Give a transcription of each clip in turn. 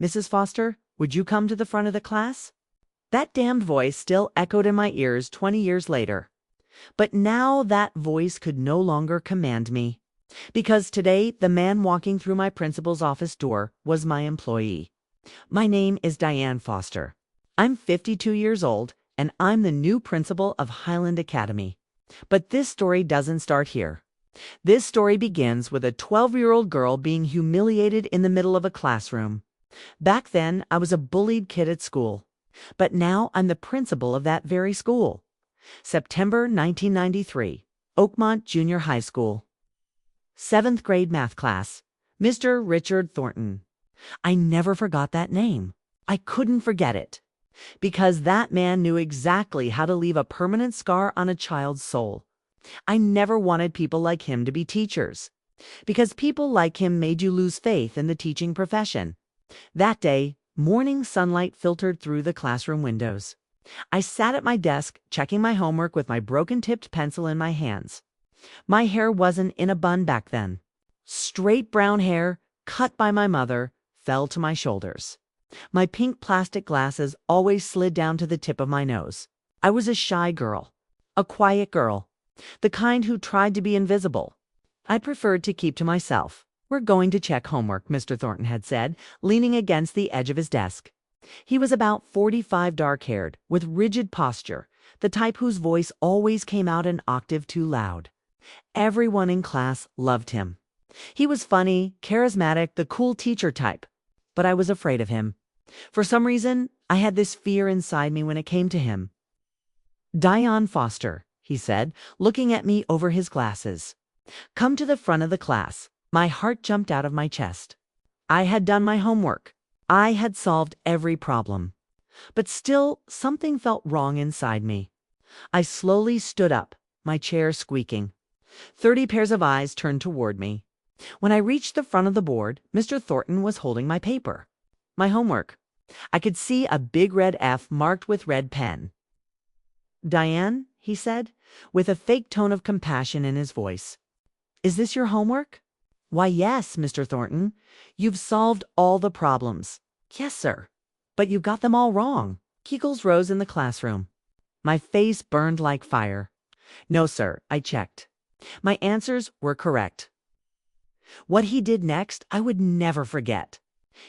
Mrs. Foster, would you come to the front of the class?" That damned voice still echoed in my ears 20 years later. But now that voice could no longer command me, because today the man walking through my principal's office door was my employee. My name is Diane Foster. I'm 52 years old, and I'm the new principal of Highland Academy. But this story doesn't start here. This story begins with a 12-year-old girl being humiliated in the middle of a classroom. Back then, I was a bullied kid at school. But now I'm the principal of that very school. September 1993, Oakmont Junior High School. 7th grade math class, Mr. Richard Thornton. I never forgot that name. I couldn't forget it. Because that man knew exactly how to leave a permanent scar on a child's soul. I never wanted people like him to be teachers. Because people like him made you lose faith in the teaching profession. That day, morning sunlight filtered through the classroom windows. I sat at my desk, checking my homework with my broken-tipped pencil in my hands. My hair wasn't in a bun back then. Straight brown hair, cut by my mother, fell to my shoulders. My pink plastic glasses always slid down to the tip of my nose. I was a shy girl, a quiet girl, the kind who tried to be invisible. I preferred to keep to myself. "We're going to check homework," Mr. Thornton had said, leaning against the edge of his desk. He was about 45, dark-haired, with rigid posture, the type whose voice always came out an octave too loud. Everyone in class loved him. He was funny, charismatic, the cool teacher type. But I was afraid of him. For some reason, I had this fear inside me when it came to him. "Diane Foster," he said, looking at me over his glasses. "Come to the front of the class." My heart jumped out of my chest. I had done my homework. I had solved every problem. But still, something felt wrong inside me. I slowly stood up, my chair squeaking. 30 pairs of eyes turned toward me. When I reached the front of the board, Mr. Thornton was holding my paper. My homework. I could see a big red F marked with red pen. "Diane," he said, with a fake tone of compassion in his voice. "Is this your homework?" "Why, yes, Mr. Thornton. You've solved all the problems." "Yes, sir." "But you got them all wrong." Giggles rose in the classroom. My face burned like fire. "No, sir, I checked. My answers were correct." What he did next, I would never forget.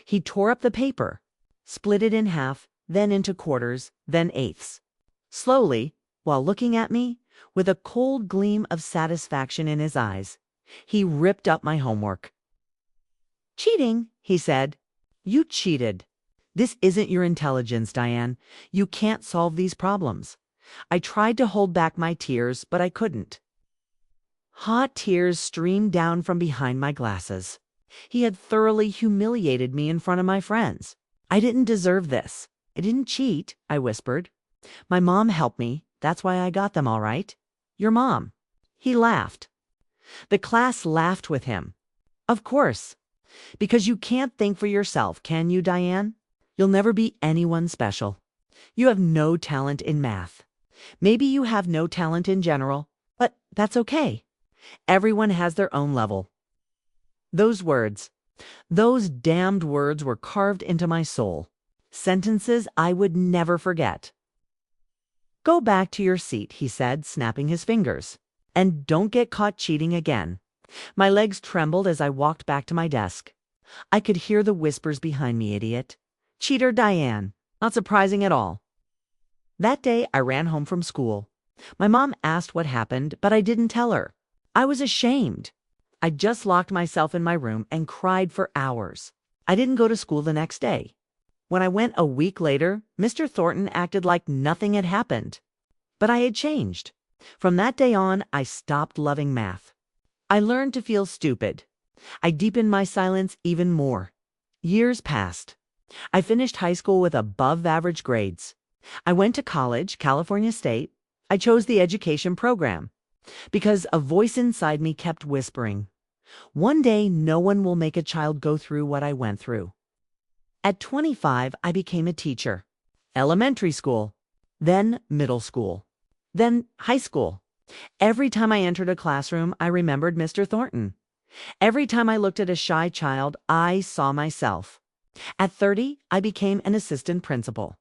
He tore up the paper, split it in half, then into quarters, then eighths. Slowly, while looking at me, with a cold gleam of satisfaction in his eyes, he ripped up my homework. "Cheating," he said. "You cheated. This isn't your intelligence, Diane. You can't solve these problems." I tried to hold back my tears, but I couldn't. Hot tears streamed down from behind my glasses. He had thoroughly humiliated me in front of my friends. I didn't deserve this. "I didn't cheat," I whispered. "My mom helped me. That's why I got them all right." "Your mom." He laughed. The class laughed with him. Of course. Because you can't think for yourself, can you, Diane? You'll never be anyone special. You have no talent in math. Maybe you have no talent in general, but that's okay. Everyone has their own level. Those words, those damned words were carved into my soul. Sentences I would never forget. "Go back to your seat," he said, snapping his fingers. "And don't get caught cheating again." My legs trembled as I walked back to my desk. I could hear the whispers behind me, "Idiot. Cheater Diane. Not surprising at all." That day I ran home from school. My mom asked what happened, but I didn't tell her. I was ashamed. I just locked myself in my room and cried for hours. I didn't go to school the next day. When I went a week later, Mr. Thornton acted like nothing had happened. But I had changed. From that day on, I stopped loving math. I learned to feel stupid. I deepened my silence even more. Years passed. I finished high school with above-average grades. I went to college, California State. I chose the education program because a voice inside me kept whispering, "One day, no one will make a child go through what I went through." At 25, I became a teacher. Elementary school, then middle school, then high school. Every time I entered a classroom, I remembered Mr. Thornton. Every time I looked at a shy child, I saw myself. At 30, I became an assistant principal.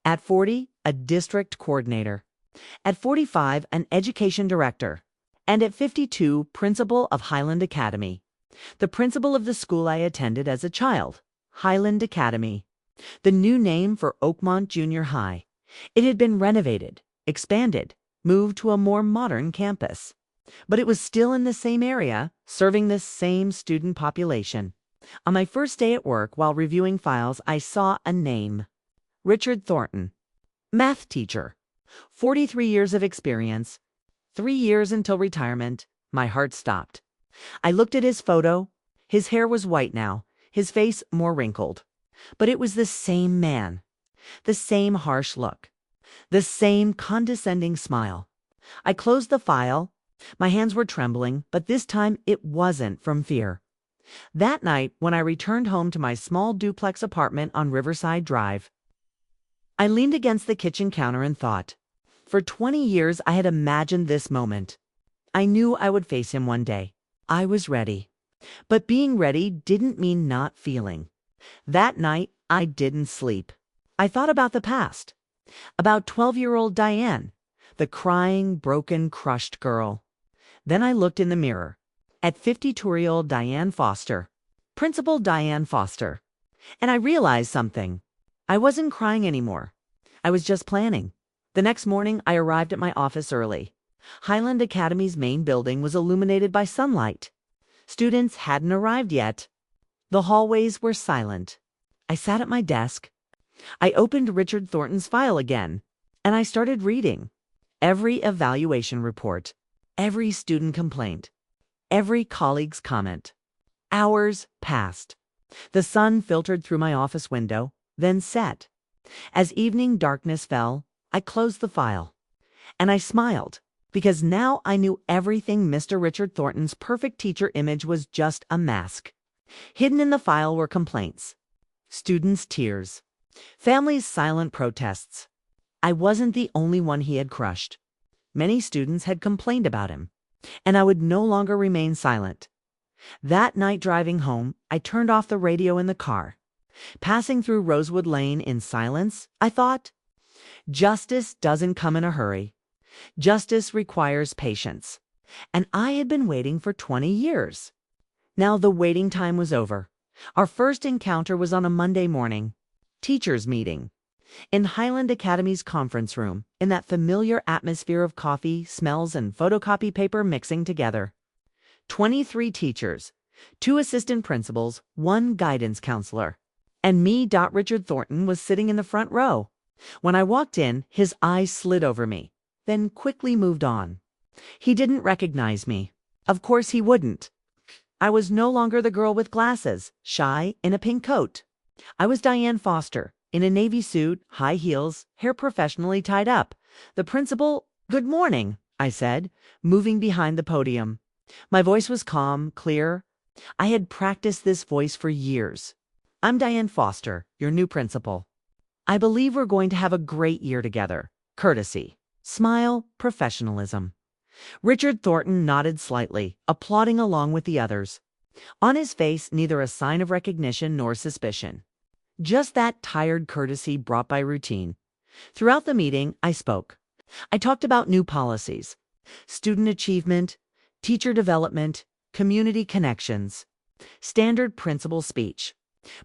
At 40, a district coordinator. At 45, an education director. And at 52, principal of Highland Academy. The principal of the school I attended as a child, Highland Academy. The new name for Oakmont Junior High. It had been renovated, expanded, moved to a more modern campus. But it was still in the same area, serving the same student population. On my first day at work, while reviewing files, I saw a name. Richard Thornton. Math teacher. 43 years of experience. 3 years until retirement. My heart stopped. I looked at his photo. His hair was white now, his face more wrinkled. But it was the same man. The same harsh look. The same condescending smile. I closed the file. My hands were trembling, but this time it wasn't from fear. That night, when I returned home to my small duplex apartment on Riverside Drive, I leaned against the kitchen counter and thought. For 20 years, I had imagined this moment. I knew I would face him one day. I was ready. But being ready didn't mean not feeling. That night, I didn't sleep. I thought about the past. About 12-year-old Diane, the crying, broken, crushed girl. Then I looked in the mirror at 52-year-old Diane Foster, Principal Diane Foster, and I realized something. I wasn't crying anymore. I was just planning. The next morning, I arrived at my office early. Highland Academy's main building was illuminated by sunlight. Students hadn't arrived yet. The hallways were silent. I sat at my desk. I opened Richard Thornton's file again, and I started reading. Every evaluation report, every student complaint, every colleague's comment. Hours passed. The sun filtered through my office window, then set. As evening darkness fell, I closed the file. And I smiled, because now I knew everything Mr. Richard Thornton's perfect teacher image was just a mask. Hidden in the file were complaints, students' tears, families' silent protests. I wasn't the only one he had crushed. Many students had complained about him, and I would no longer remain silent. That night driving home, I turned off the radio in the car. Passing through Rosewood Lane in silence, I thought, justice doesn't come in a hurry. Justice requires patience. And I had been waiting for 20 years. Now the waiting time was over. Our first encounter was on a Monday morning. Teachers' meeting. In Highland Academy's conference room, in that familiar atmosphere of coffee, smells, and photocopy paper mixing together. 23 teachers, 2 assistant principals, 1 guidance counselor. And me, Richard Thornton, was sitting in the front row. When I walked in, his eyes slid over me, then quickly moved on. He didn't recognize me. Of course he wouldn't. I was no longer the girl with glasses, shy, in a pink coat. I was Diane Foster, in a navy suit, high heels, hair professionally tied up. The principal, "Good morning," I said, moving behind the podium. My voice was calm, clear. I had practiced this voice for years. "I'm Diane Foster, your new principal. I believe we're going to have a great year together. Courtesy, smile, professionalism." Richard Thornton nodded slightly, applauding along with the others. On his face, neither a sign of recognition nor suspicion. Just that tired courtesy brought by routine. Throughout the meeting, I spoke. I talked about new policies, student achievement, teacher development, community connections, standard principal speech.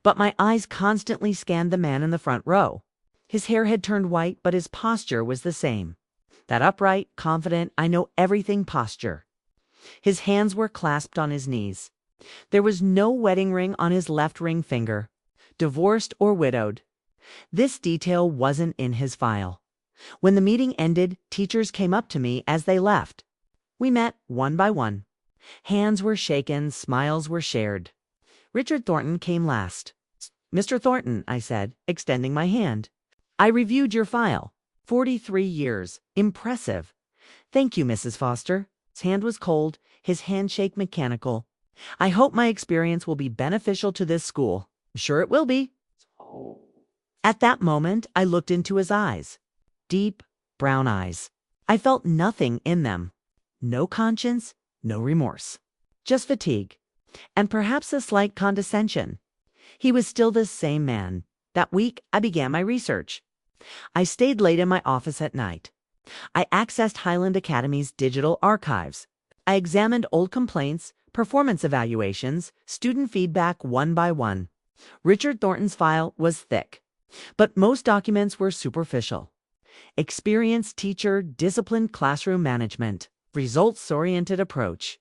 But my eyes constantly scanned the man in the front row. His hair had turned white, but his posture was the same. That upright, confident, I know everything posture. His hands were clasped on his knees. There was no wedding ring on his left ring finger, divorced or widowed. This detail wasn't in his file. When the meeting ended, teachers came up to me as they left. We met one by one. Hands were shaken, smiles were shared. Richard Thornton came last. "Mr. Thornton," I said, extending my hand. "I reviewed your file. 43 years. Impressive." "Thank you, Mrs. Foster." His hand was cold, his handshake mechanical. "I hope my experience will be beneficial to this school." "I'm sure it will be." At that moment, I looked into his eyes. Deep, brown eyes. I felt nothing in them. No conscience, no remorse. Just fatigue. And perhaps a slight condescension. He was still the same man. That week, I began my research. I stayed late in my office at night. I accessed Highland Academy's digital archives. I examined old complaints, performance evaluations, student feedback one by one. Richard Thornton's file was thick, but most documents were superficial. Experienced teacher, disciplined classroom management, results-oriented approach.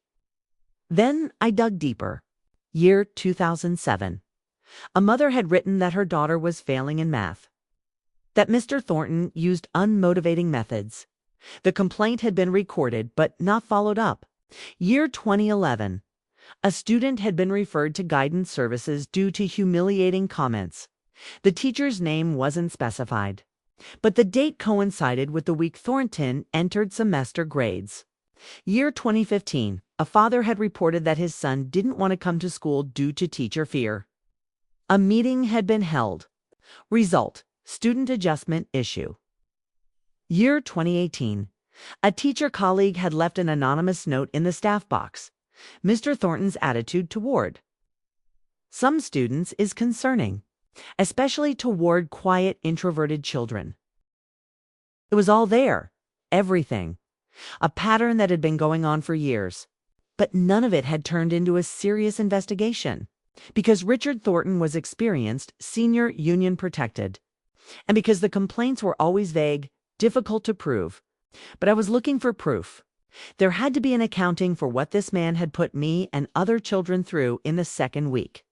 Then I dug deeper. Year 2007. A mother had written that her daughter was failing in math, that Mr. Thornton used unmotivating methods. The complaint had been recorded but not followed up. Year 2011. A student had been referred to guidance services due to humiliating comments. The teacher's name wasn't specified, but the date coincided with the week Thornton entered semester grades. Year 2015. A father had reported that his son didn't want to come to school due to teacher fear. A meeting had been held. Result: student adjustment issue. Year 2018. A teacher colleague had left an anonymous note in the staff box. Mr. Thornton's attitude toward some students is concerning, especially toward quiet, introverted children. It was all there, everything, a pattern that had been going on for years. But none of it had turned into a serious investigation, because Richard Thornton was experienced, senior, union protected, and because the complaints were always vague, difficult to prove. But I was looking for proof. There had to be an accounting for what this man had put me and other children through in the second week.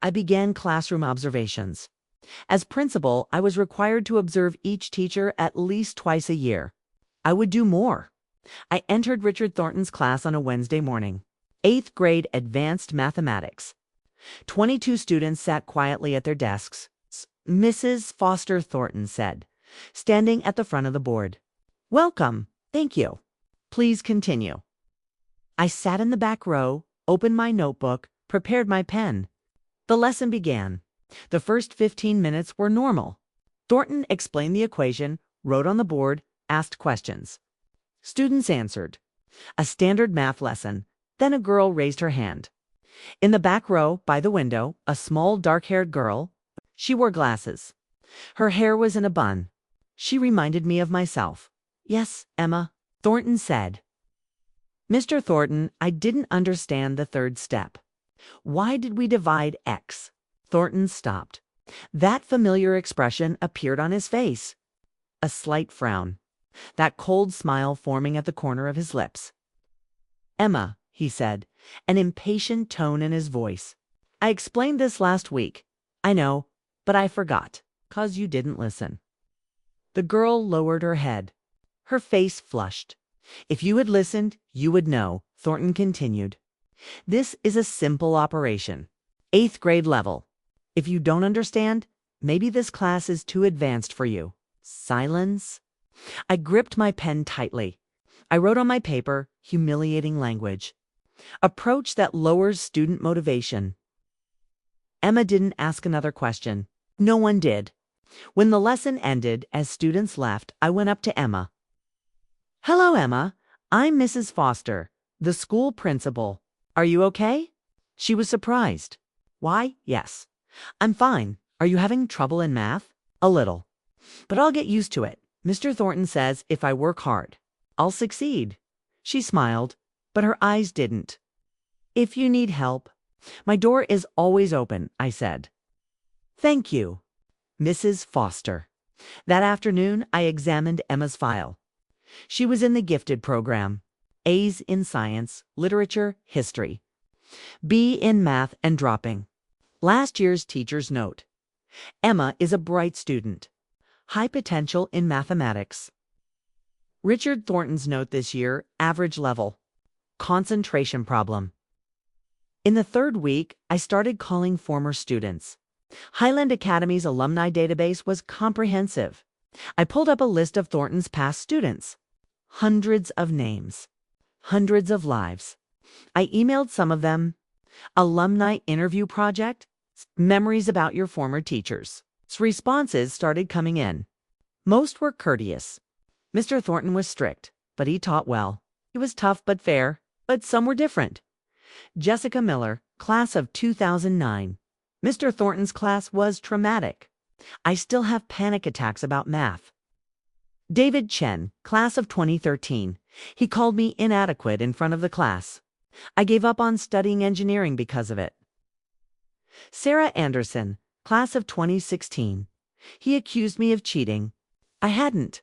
I began classroom observations. As principal, I was required to observe each teacher at least twice a year. I would do more. I entered Richard Thornton's class on a Wednesday morning. 8th grade advanced mathematics. 22 students sat quietly at their desks. Mrs. Foster Thornton said, standing at the front of the board. "Welcome. Thank you. Please continue." I sat in the back row, opened my notebook, prepared my pen. The lesson began. The first 15 minutes were normal. Thornton explained the equation, wrote on the board, asked questions. Students answered. A standard math lesson. Then a girl raised her hand. In the back row, by the window, a small dark-haired girl. She wore glasses. Her hair was in a bun. She reminded me of myself. "Yes, Emma," Thornton said. "Mr. Thornton, I didn't understand the third step. Why did we divide X?" Thornton stopped. That familiar expression appeared on his face. A slight frown. That cold smile forming at the corner of his lips. "Emma," he said, an impatient tone in his voice. "I explained this last week. I know, but I forgot, 'cause you didn't listen." The girl lowered her head. Her face flushed. "If you had listened, you would know," Thornton continued. "This is a simple operation. 8th grade level. If you don't understand, maybe this class is too advanced for you." Silence. I gripped my pen tightly. I wrote on my paper, humiliating language. Approach that lowers student motivation. Emma didn't ask another question. No one did. When the lesson ended, as students left, I went up to Emma. "Hello, Emma. I'm Mrs. Foster, the school principal. Are you okay?" She was surprised. "Why, yes. I'm fine. Are you having trouble in math?" "A little. But I'll get used to it. Mr. Thornton says if I work hard, I'll succeed." She smiled, but her eyes didn't. "If you need help, my door is always open," I said. "Thank you, Mrs. Foster." That afternoon, I examined Emma's file. She was in the gifted program. A's in science, literature, history. B in math and dropping. Last year's teacher's note. Emma is a bright student. High potential in mathematics. Richard Thornton's note this year, average level. Concentration problem. In the third week, I started calling former students. Highland Academy's alumni database was comprehensive. I pulled up a list of Thornton's past students. Hundreds of names. Hundreds of lives. I emailed some of them. Alumni interview project. Memories about your former teachers. Responses started coming in. Most were courteous. Mr. Thornton was strict, but he taught well. He was tough but fair, but some were different. Jessica Miller, class of 2009. Mr. Thornton's class was traumatic. I still have panic attacks about math. David Chen, class of 2013. He called me inadequate in front of the class. I gave up on studying engineering because of it. Sarah Anderson, class of 2016. He accused me of cheating. I hadn't.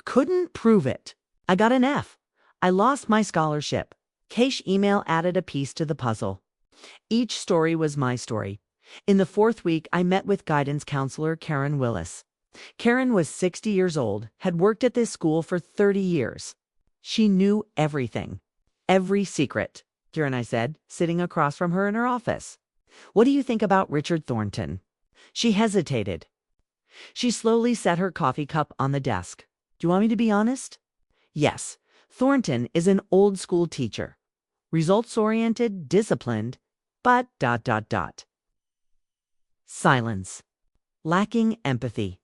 Couldn't prove it. I got an F. I lost my scholarship. Keish email added a piece to the puzzle. Each story was my story. In the 4th week, I met with guidance counselor Karen Willis. Karen was 60 years old, had worked at this school for 30 years. She knew everything. Every secret, Karen, I said, sitting across from her in her office. What do you think about Richard Thornton? She hesitated. She slowly set her coffee cup on the desk. Do you want me to be honest? Yes, Thornton is an old-school teacher. Results-oriented, disciplined, but ... Silence. Lacking empathy.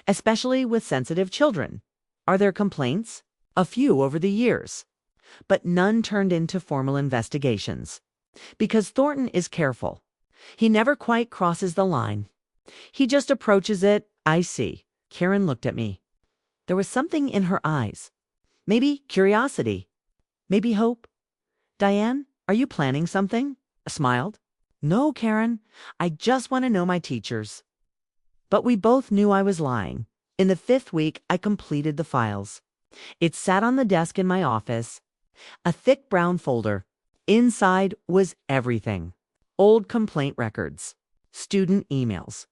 Especially with sensitive children. Are there complaints? A few over the years. But none turned into formal investigations. Because Thornton is careful. He never quite crosses the line. He just approaches it. I see. Karen looked at me. There was something in her eyes. Maybe curiosity. Maybe hope. Diane, are you planning something? I smiled. No, Karen. I just want to know my teachers. But we both knew I was lying. In the 5th week, I completed the files. It sat on the desk in my office. A thick brown folder. Inside was everything. Old complaint records. Student emails.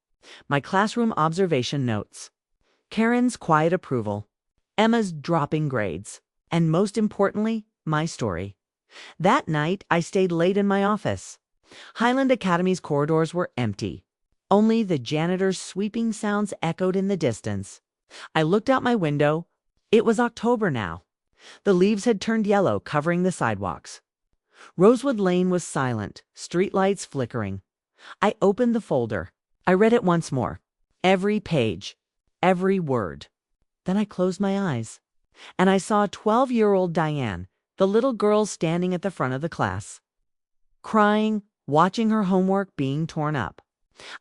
My classroom observation notes. Karen's quiet approval. Emma's dropping grades. And most importantly, my story. That night, I stayed late in my office. Highland Academy's corridors were empty. Only the janitor's sweeping sounds echoed in the distance. I looked out my window. It was October now. The leaves had turned yellow, covering the sidewalks. Rosewood Lane was silent, streetlights flickering. I opened the folder. I read it once more. Every page. Every word. Then I closed my eyes. And I saw 12-year-old Diane, the little girl standing at the front of the class. Crying, watching her homework being torn up.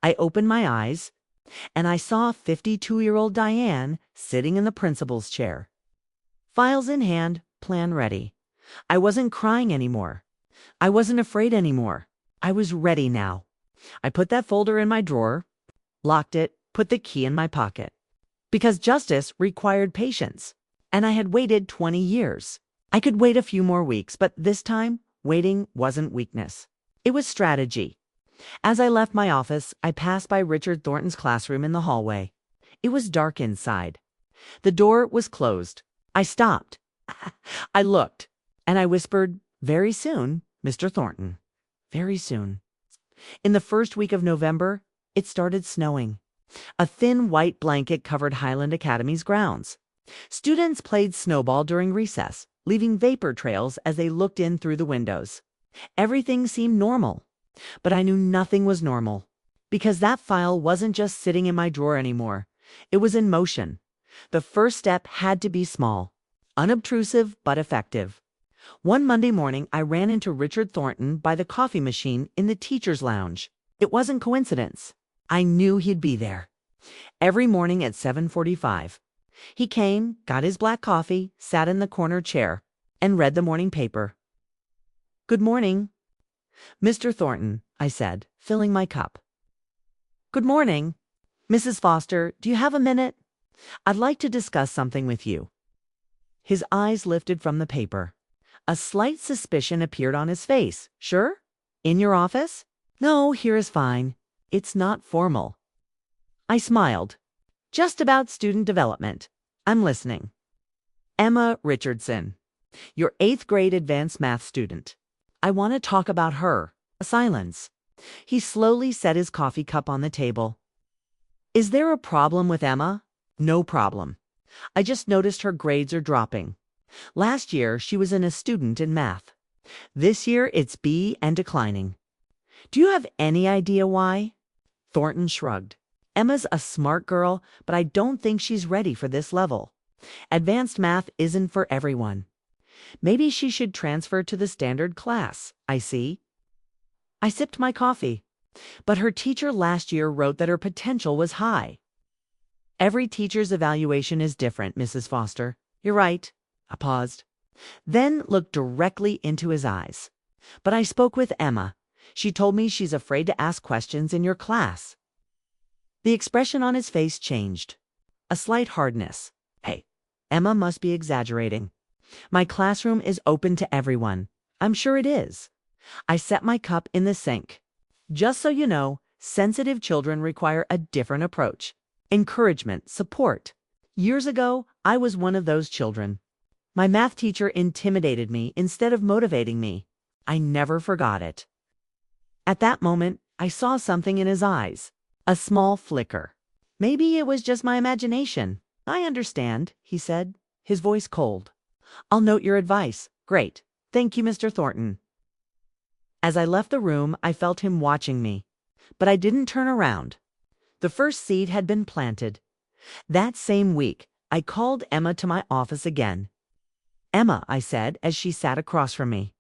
I opened my eyes, and I saw 52-year-old Diane sitting in the principal's chair. Files in hand, plan ready. I wasn't crying anymore. I wasn't afraid anymore. I was ready now. I put that folder in my drawer, locked it, put the key in my pocket. Because justice required patience, and I had waited 20 years. I could wait a few more weeks, but this time, waiting wasn't weakness. It was strategy. As I left my office, I passed by Richard Thornton's classroom in the hallway. It was dark inside. The door was closed. I stopped. I looked, and I whispered, "Very soon, Mr. Thornton. Very soon." In the 1st week of November, it started snowing. A thin white blanket covered Highland Academy's grounds. Students played snowball during recess, leaving vapor trails as they looked in through the windows. Everything seemed normal. But I knew nothing was normal, because that file wasn't just sitting in my drawer anymore. It was in motion. The first step had to be small, unobtrusive but effective. One Monday morning, I ran into Richard Thornton by the coffee machine in the teacher's lounge. It wasn't coincidence. I knew he'd be there. Every morning at 7:45. He came, got his black coffee, sat in the corner chair, and read the morning paper. "Good morning, Mr. Thornton," I said, filling my cup. "Good morning. Mrs. Foster, do you have a minute? I'd like to discuss something with you." His eyes lifted from the paper. A slight suspicion appeared on his face. "Sure? In your office?" "No, here is fine. It's not formal." I smiled. "Just about student development. I'm listening." "Emma Richardson, your 8th grade advanced math student. I want to talk about her." A silence. He slowly set his coffee cup on the table. "Is there a problem with Emma?" "No problem. I just noticed her grades are dropping. Last year, she was a student in math. This year, it's B and declining. Do you have any idea why?" Thornton shrugged. "Emma's a smart girl, but I don't think she's ready for this level. Advanced math isn't for everyone. Maybe she should transfer to the standard class." "I see." I sipped my coffee. But her teacher last year wrote that her potential was high. Every teacher's evaluation is different, Mrs. Foster. You're right. I paused, then looked directly into his eyes. But I spoke with Emma. She told me she's afraid to ask questions in your class. The expression on his face changed. A slight hardness. Hey, Emma must be exaggerating. My classroom is open to everyone. I'm sure it is. I set my cup in the sink. Just so you know, sensitive children require a different approach. Encouragement, support. Years ago, I was one of those children. My math teacher intimidated me instead of motivating me. I never forgot it. At that moment, I saw something in his eyes. A small flicker. Maybe it was just my imagination. I understand, he said, his voice cold. I'll note your advice. Great. Thank you, Mr. Thornton. As I left the room, I felt him watching me. But I didn't turn around. The first seed had been planted. That same week, I called Emma to my office again. Emma, I said as she sat across from me,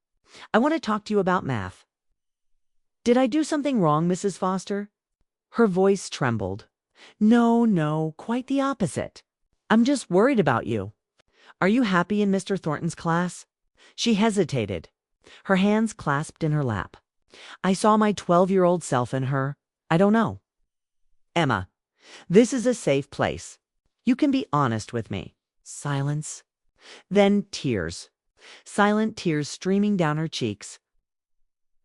I want to talk to you about math. Did I do something wrong, Mrs. Foster? Her voice trembled. No, quite the opposite. I'm just worried about you. Are you happy in Mr. Thornton's class? She hesitated, her hands clasped in her lap. I saw my 12-year-old self in her. I don't know. Emma, this is a safe place. You can be honest with me. Silence. Then tears. Silent tears streaming down her cheeks.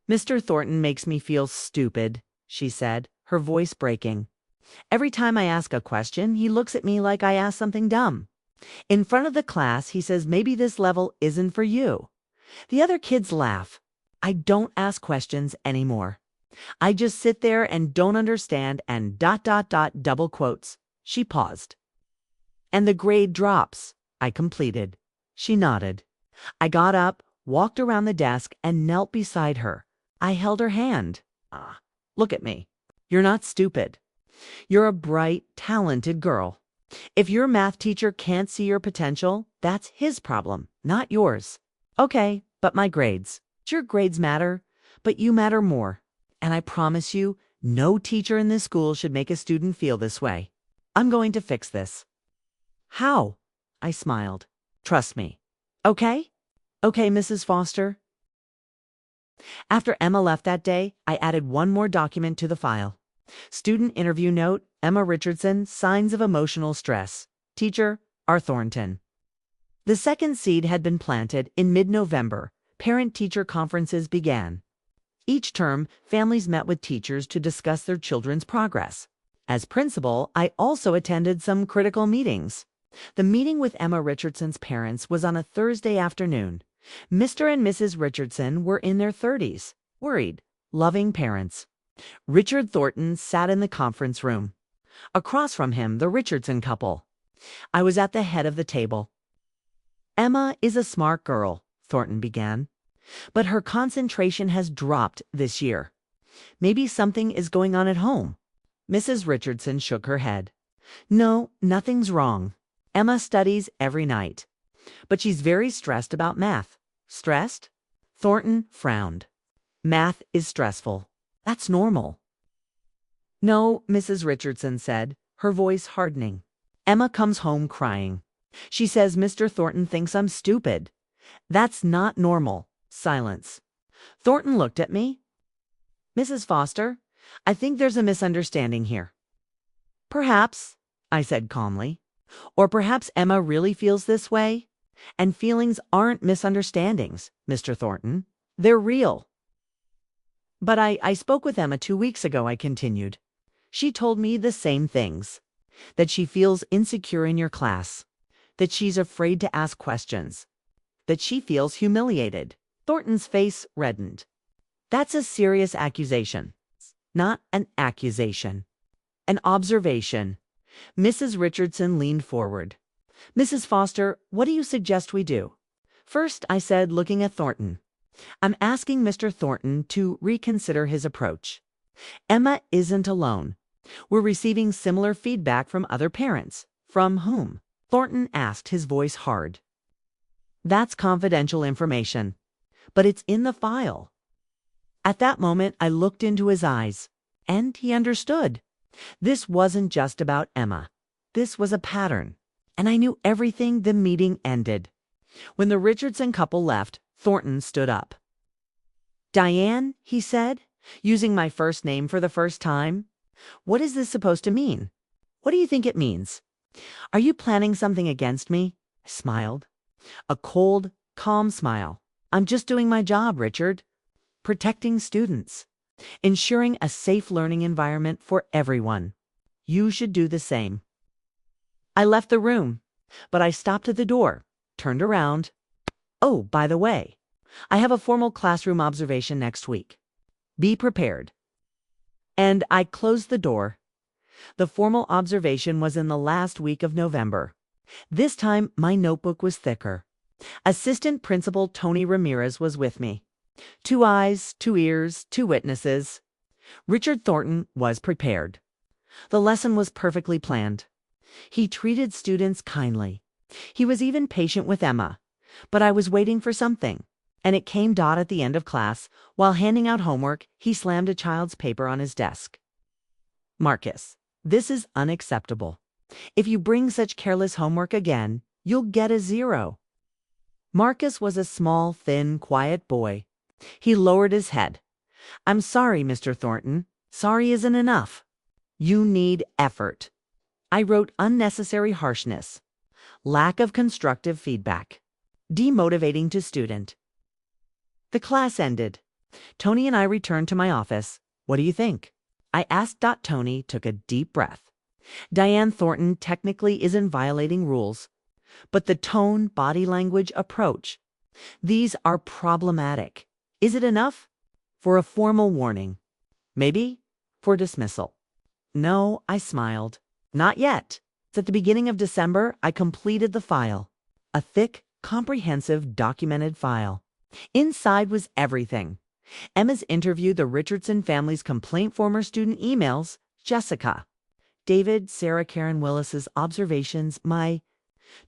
Mr. Thornton makes me feel stupid, she said, her voice breaking. Every time I ask a question, he looks at me like I asked something dumb. In front of the class, he says maybe this level isn't for you. The other kids laugh. I don't ask questions anymore. I just sit there and don't understand and ... double quotes. She paused. And the grade drops, I completed. She nodded. I got up, walked around the desk, and knelt beside her. I held her hand. Look at me. You're not stupid. You're a bright, talented girl. If your math teacher can't see your potential, that's his problem, not yours. Okay, but my grades. Your grades matter, but you matter more. And I promise you, no teacher in this school should make a student feel this way. I'm going to fix this. How? I smiled. Trust me. Okay? Okay, Mrs. Foster. After Emma left that day, I added one more document to the file. Student interview note, Emma Richardson, signs of emotional stress. Teacher, R. Thornton. The second seed had been planted in mid-November. Parent-teacher conferences began. Each term, families met with teachers to discuss their children's progress. As principal, I also attended some critical meetings. The meeting with Emma Richardson's parents was on a Thursday afternoon. Mr. and Mrs. Richardson were in their 30s, worried, loving parents. Richard Thornton sat in the conference room. Across from him, the Richardson couple. I was at the head of the table. Emma is a smart girl, Thornton began, but her concentration has dropped this year. Maybe something is going on at home. Mrs. Richardson shook her head. No, nothing's wrong. Emma studies every night, but she's very stressed about math. Stressed? Thornton frowned. Math is stressful. That's normal. No, Mrs. Richardson said, her voice hardening. Emma comes home crying. She says Mr. Thornton thinks I'm stupid. That's not normal. Silence. Thornton looked at me. Mrs. Foster, I think there's a misunderstanding here. Perhaps, I said calmly. Or perhaps Emma really feels this way. And feelings aren't misunderstandings, Mr. Thornton. They're real. But I spoke with Emma 2 weeks ago, I continued. She told me the same things. That she feels insecure in your class. That she's afraid to ask questions. That she feels humiliated. Thornton's face reddened. That's a serious accusation. Not an accusation. An observation. Mrs. Richardson leaned forward. Mrs. Foster, what do you suggest we do? First, I said, looking at Thornton. I'm asking Mr. Thornton to reconsider his approach. Emma isn't alone. We're receiving similar feedback from other parents. From whom? Thornton asked, his voice hard. That's confidential information, but it's in the file. At that moment, I looked into his eyes. And he understood. This wasn't just about Emma. This was a pattern. And I knew everything the meeting ended. When the Richardson couple left, Thornton stood up. "Diane," he said, using my first name for the first time, "what is this supposed to mean? What do you think it means? Are you planning something against me?" I smiled. A cold, calm smile. "I'm just doing my job, Richard. Protecting students. Ensuring a safe learning environment for everyone. You should do the same." I left the room, but I stopped at the door, turned around. "Oh, by the way, I have a formal classroom observation next week. Be prepared." And I closed the door. The formal observation was in the last week of November. This time, my notebook was thicker. Assistant Principal Tony Ramirez was with me. 2 eyes, 2 ears, 2 witnesses. Richard Thornton was prepared. The lesson was perfectly planned. He treated students kindly. He was even patient with Emma. But I was waiting for something, and it came at the end of class. While handing out homework, he slammed a child's paper on his desk. "Marcus, this is unacceptable. If you bring such careless homework again, you'll get a 0. Marcus was a small, thin, quiet boy. He lowered his head. "I'm sorry, Mr. Thornton. Sorry isn't enough. You need effort." I wrote unnecessary harshness, lack of constructive feedback, demotivating to student. The class ended. Tony and I returned to my office. "What do you think?" I asked. Tony took a deep breath. "Diane Thornton technically isn't violating rules, but the tone, body language, approach, these are problematic. Is it enough? For a formal warning? Maybe for dismissal?" "No," I smiled. "Not yet." At the beginning of December, I completed the file. A thick, comprehensive, documented file. Inside was everything. Emma's interview, the Richardson family's complaint, former student emails, Jessica, David, Sarah Karen Willis's observations, my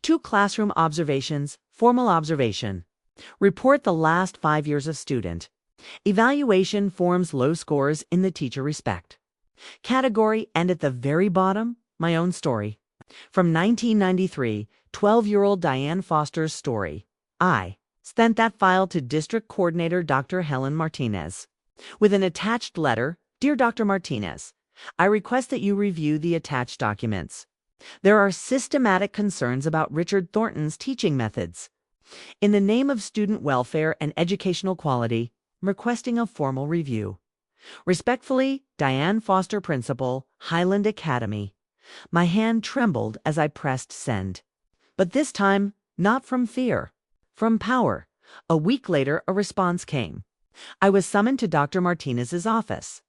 2 classroom observations, formal observation. Report the last 5 years of student. Evaluation forms low scores in the teacher respect. Category, and at the very bottom, my own story. From 1993, 12-year-old Diane Foster's story. I sent that file to District Coordinator Dr. Helen Martinez. With an attached letter, "Dear Dr. Martinez, I request that you review the attached documents. There are systematic concerns about Richard Thornton's teaching methods. In the name of student welfare and educational quality, I'm requesting a formal review. Respectfully, Diane Foster, Principal, Highland Academy." My hand trembled as I pressed send. But this time, not from fear, from power. A week later, a response came. I was summoned to Dr. Martinez's office.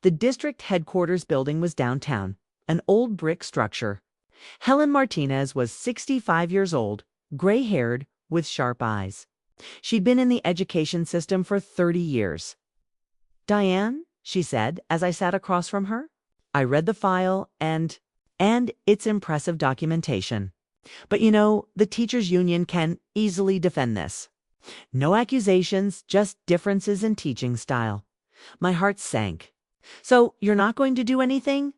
The district headquarters building was downtown, an old brick structure. Helen Martinez was 65 years old, gray-haired, with sharp eyes. She'd been in the education system for 30 years. "Diane," she said as I sat across from her. I read the file and its impressive documentation. "But you know, the teachers' union can easily defend this. No accusations, just differences in teaching style." My heart sank. "So you're not going to do anything?"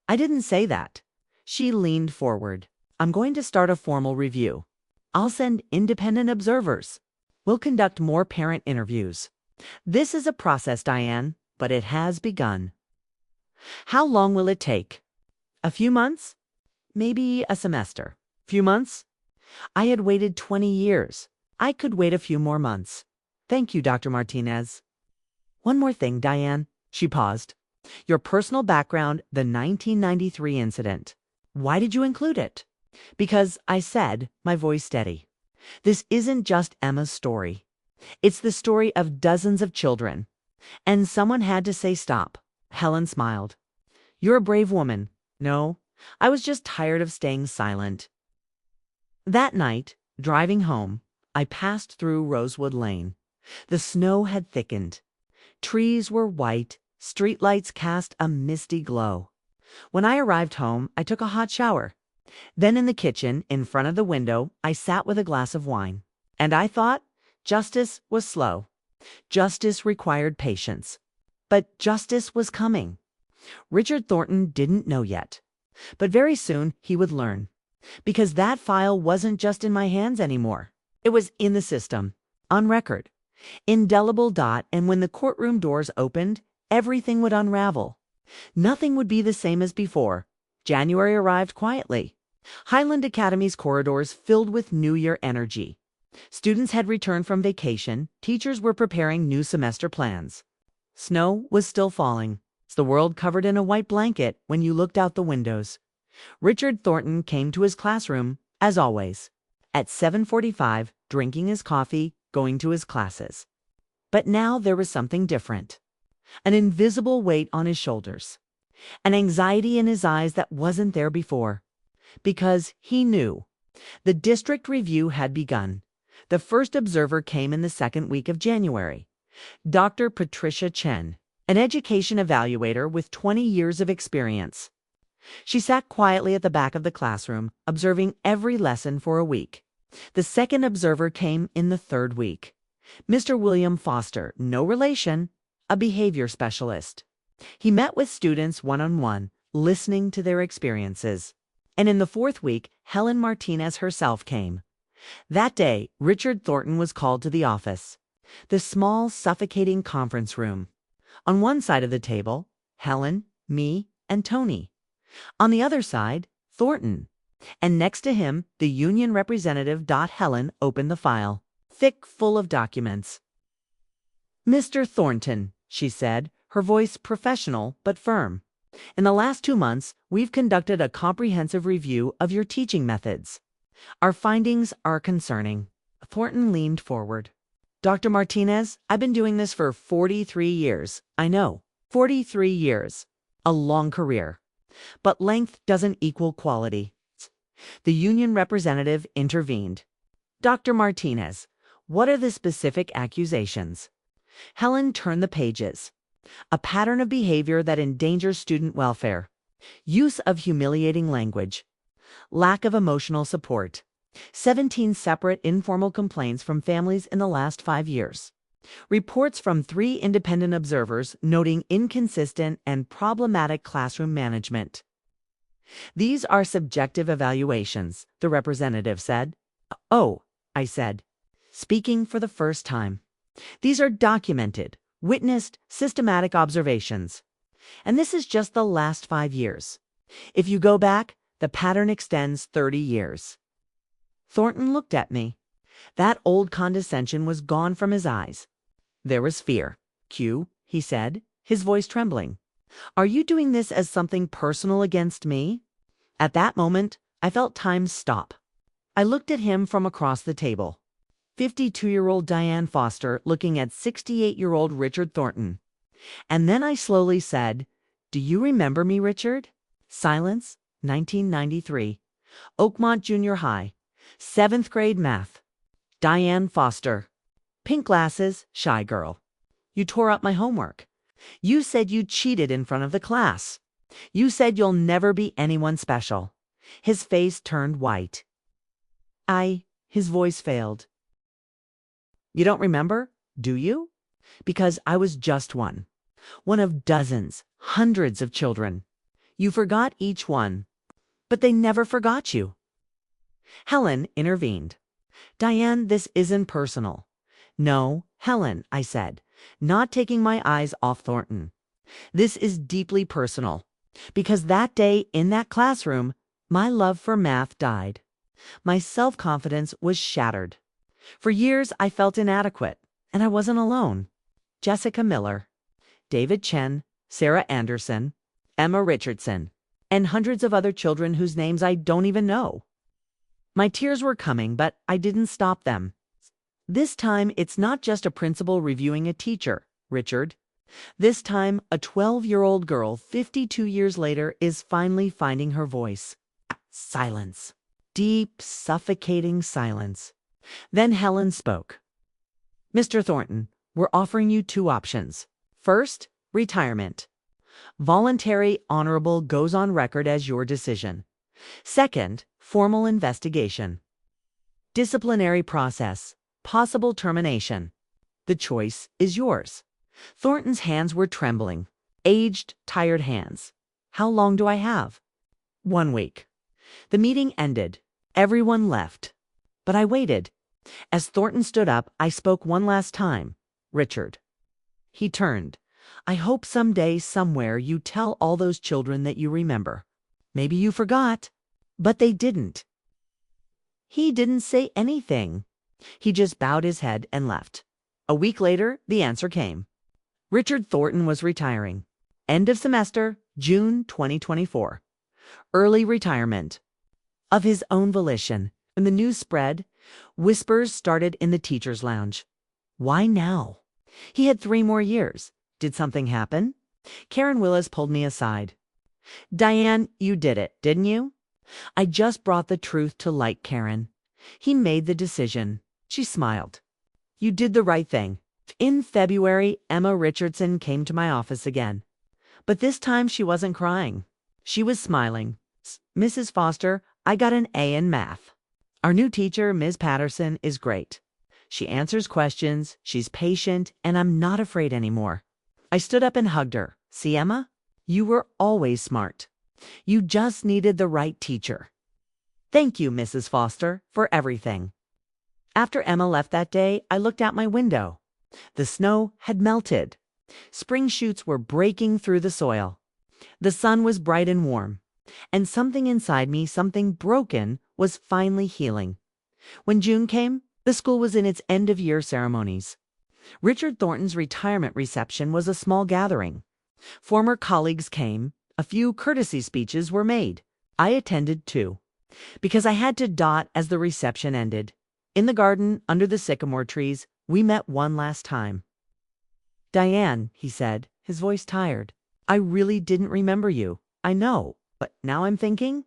"I didn't say that." She leaned forward. "I'm going to start a formal review. I'll send independent observers. We'll conduct more parent interviews. This is a process, Diane, but it has begun." "How long will it take?" "A few months? Maybe a semester." "Few months?" I had waited 20 years. I could wait a few more months. "Thank you, Dr. Martinez." "One more thing, Diane." She paused. "Your personal background, the 1993 incident. Why did you include it?" "Because," I said, my voice steady, "this isn't just Emma's story. It's the story of dozens of children. And someone had to say stop." Helen smiled. "You're a brave woman." "No, I was just tired of staying silent." That night, driving home, I passed through Rosewood Lane. The snow had thickened. Trees were white, streetlights cast a misty glow. When I arrived home, I took a hot shower. Then in the kitchen, in front of the window, I sat with a glass of wine. And I thought, justice was slow. Justice required patience. But justice was coming. Richard Thornton didn't know yet, but very soon he would learn. Because that file wasn't just in my hands anymore. It was in the system, on record, indelible dot, and when the courtroom doors opened, everything would unravel. Nothing would be the same as before. January arrived quietly. Highland Academy's corridors filled with New Year energy. Students had returned from vacation. Teachers were preparing new semester plans. Snow was still falling. The world covered in a white blanket when you looked out the windows. Richard Thornton came to his classroom, as always, at 7:45, drinking his coffee, going to his classes. But now there was something different. An invisible weight on his shoulders. An anxiety in his eyes that wasn't there before. Because he knew. The district review had begun. The first observer came in the second week of January. Dr. Patricia Chen, an education evaluator with 20 years of experience. She sat quietly at the back of the classroom, observing every lesson for a week. The second observer came in the third week. Mr. William Foster, no relation, a behavior specialist. He met with students one-on-one, listening to their experiences. And in the fourth week, Helen Martinez herself came. That day, Richard Thornton was called to the office. The small, suffocating conference room. On one side of the table, Helen, me, and Tony. On the other side, Thornton. And next to him, the union representative. Helen opened the file, thick, full of documents. "Mr. Thornton," she said, her voice professional but firm. "In the last 2 months, we've conducted a comprehensive review of your teaching methods. Our findings are concerning." Thornton leaned forward. "Dr. Martinez, I've been doing this for 43 years. I know, 43 years. A long career. But length doesn't equal quality." The union representative intervened. "Dr. Martinez, what are the specific accusations?" Helen turned the pages. A pattern of behavior that endangers student welfare. Use of humiliating language. Lack of emotional support. 17 separate informal complaints from families in the last 5 years. Reports from 3 independent observers noting inconsistent and problematic classroom management. "These are subjective evaluations," the representative said. "Oh," I said, speaking for the first time. "These are documented, witnessed, systematic observations. And this is just the last 5 years. If you go back, the pattern extends 30 years. Thornton looked at me. That old condescension was gone from his eyes. There was fear. "Q," he said, his voice trembling. "Are you doing this as something personal against me?" At that moment, I felt time stop. I looked at him from across the table. 52-year-old Diane Foster looking at 68-year-old Richard Thornton. And then I slowly said, "Do you remember me, Richard?" Silence. 1993. Oakmont Junior High. 7th grade math. Diane Foster. Pink glasses, shy girl. "You tore up my homework. You said you cheated in front of the class. You said you'll never be anyone special." His face turned white. His voice failed. "You don't remember, do you? Because I was just one. One of dozens, hundreds of children. You forgot each one, but they never forgot you." Helen intervened. "Diane, this isn't personal." "No, Helen," I said, not taking my eyes off Thornton. "This is deeply personal. Because that day in that classroom, my love for math died. My self-confidence was shattered. For years, I felt inadequate, and I wasn't alone. Jessica Miller, David Chen, Sarah Anderson, Emma Richardson, and hundreds of other children whose names I don't even know. My tears were coming, but I didn't stop them. This time, it's not just a principal reviewing a teacher, Richard. This time, a 12-year-old girl 52 years later is finally finding her voice. Silence. Deep, suffocating silence. Then Helen spoke. "Mr. Thornton, we're offering you 2 options. First, retirement. Voluntary, honorable, goes on record as your decision. Second, formal investigation. Disciplinary process. Possible termination. The choice is yours." Thornton's hands were trembling. Aged, tired hands. How long do I have? 1 week. The meeting ended. Everyone left. But I waited. As Thornton stood up, I spoke one last time. Richard. He turned. I hope someday, somewhere, you tell all those children that you remember. Maybe you forgot. But they didn't. He didn't say anything. He just bowed his head and left. A week later, the answer came. Richard Thornton was retiring. End of semester, June 2024. Early retirement. Of his own volition. When the news spread, whispers started in the teacher's lounge. Why now? He had 3 more years. Did something happen? Karen Willis pulled me aside. Diane, you did it, didn't you? I just brought the truth to light, Karen. He made the decision. She smiled. You did the right thing. In February, Emma Richardson came to my office again. But this time she wasn't crying. She was smiling. Mrs. Foster, I got an A in math. Our new teacher, Ms. Patterson, is great. She answers questions, she's patient, and I'm not afraid anymore. I stood up and hugged her. See, Emma? You were always smart. You just needed the right teacher. Thank you, Mrs. Foster, for everything. After Emma left that day, I looked out my window. The snow had melted. Spring shoots were breaking through the soil. The sun was bright and warm. And something inside me, something broken, was finally healing. When June came, the school was in its end-of-year ceremonies. Richard Thornton's retirement reception was a small gathering. Former colleagues came. A few courtesy speeches were made. I attended too, because I had to dot as the reception ended. In the garden, under the sycamore trees, we met one last time. Diane, he said, his voice tired. I really didn't remember you. I know, but now I'm thinking,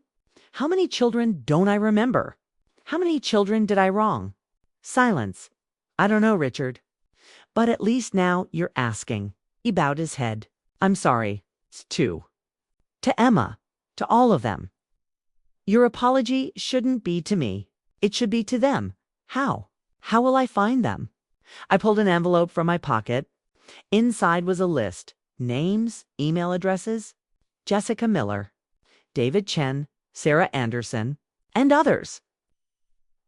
how many children don't I remember? How many children did I wrong? Silence. I don't know, Richard. But at least now you're asking. He bowed his head. I'm sorry. It's 2. To Emma. To all of them. Your apology shouldn't be to me. It should be to them. How? How will I find them? I pulled an envelope from my pocket. Inside was a list. Names, email addresses. Jessica Miller, David Chen, Sarah Anderson, and others.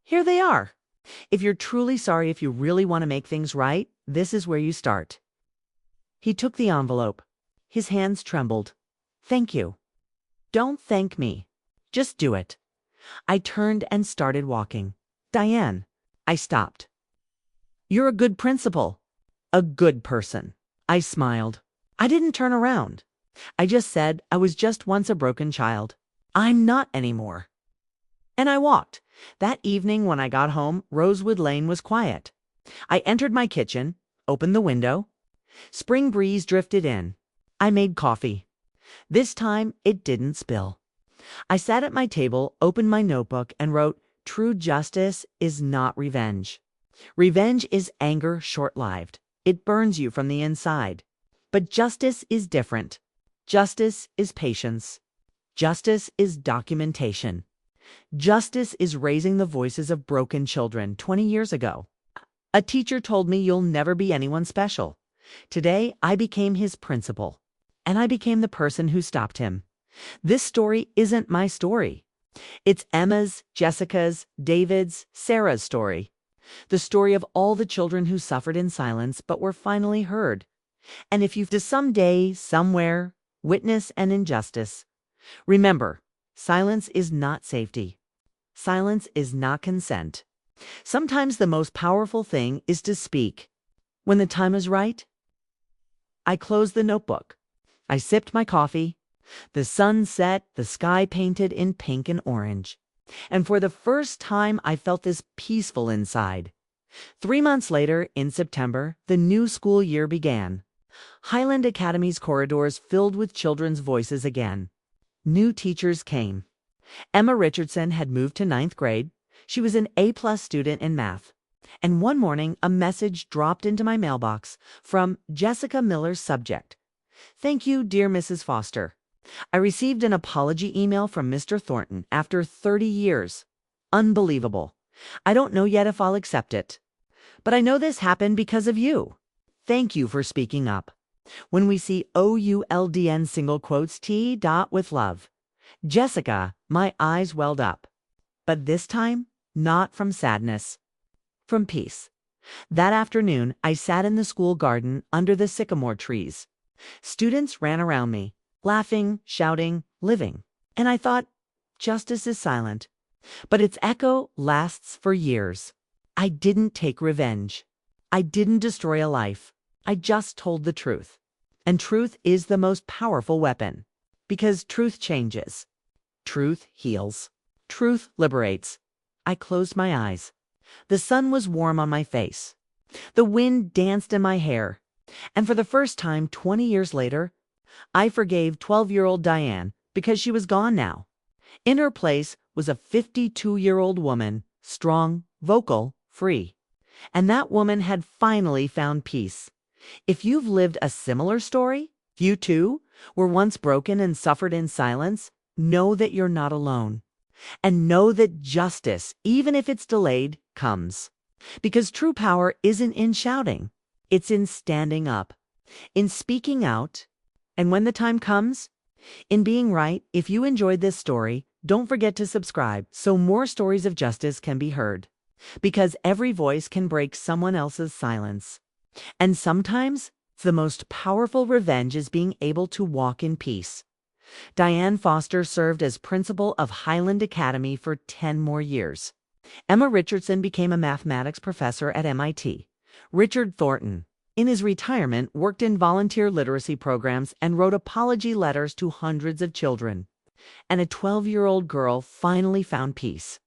Here they are. If you're truly sorry, if you really want to make things right, this is where you start. He took the envelope. His hands trembled. Thank you. Don't thank me. Just do it. I turned and started walking. Diane. I stopped. You're a good principal. A good person. I smiled. I didn't turn around. I just said I was just once a broken child. I'm not anymore. And I walked. That evening when I got home, Rosewood Lane was quiet. I entered my kitchen, opened the window. Spring breeze drifted in. I made coffee. This time it didn't spill. I sat at my table, opened my notebook, and wrote, True justice is not revenge. Revenge is anger short-lived. It burns you from the inside. But justice is different. Justice is patience. Justice is documentation. Justice is raising the voices of broken children 20 years ago. A teacher told me you'll never be anyone special. Today, I became his principal. And I became the person who stopped him. This story isn't my story. It's Emma's, Jessica's, David's, Sarah's story. The story of all the children who suffered in silence but were finally heard. And if you've to someday, somewhere, witness an injustice, remember, silence is not safety. Silence is not consent. Sometimes the most powerful thing is to speak. When the time is right. I closed the notebook. I sipped my coffee. The sun set, the sky painted in pink and orange. And for the first time, I felt this peaceful inside. 3 months later, in September, the new school year began. Highland Academy's corridors filled with children's voices again. New teachers came. Emma Richardson had moved to 9th grade. She was an A-plus student in math. And one morning, a message dropped into my mailbox from Jessica Miller's subject. Thank you, dear Mrs. Foster. I received an apology email from Mr. Thornton after 30 years. Unbelievable. I don't know yet if I'll accept it. But I know this happened because of you. Thank you for speaking up. When we see OULDN single quotes T dot with love. Jessica, my eyes welled up. But this time, not from sadness, from peace. That afternoon, I sat in the school garden under the sycamore trees. Students ran around me, laughing, shouting, living. And I thought, justice is silent, but its echo lasts for years. I didn't take revenge. I didn't destroy a life. I just told the truth. And truth is the most powerful weapon. Because truth changes. Truth heals. Truth liberates. I closed my eyes. The sun was warm on my face. The wind danced in my hair. And for the first time 20 years later, I forgave 12-year-old Diane because she was gone now. In her place was a 52-year-old woman, strong, vocal, free. And that woman had finally found peace. If you've lived a similar story, if you too were once broken and suffered in silence, know that you're not alone. And know that justice, even if it's delayed, comes. Because true power isn't in shouting. It's in standing up, in speaking out, and when the time comes, in being right. If you enjoyed this story, don't forget to subscribe so more stories of justice can be heard. Because every voice can break someone else's silence. And sometimes, the most powerful revenge is being able to walk in peace. Diane Foster served as principal of Highland Academy for 10 more years. Emma Richardson became a mathematics professor at MIT. Richard Thornton, in his retirement, worked in volunteer literacy programs and wrote apology letters to hundreds of children. And a 12-year-old girl finally found peace.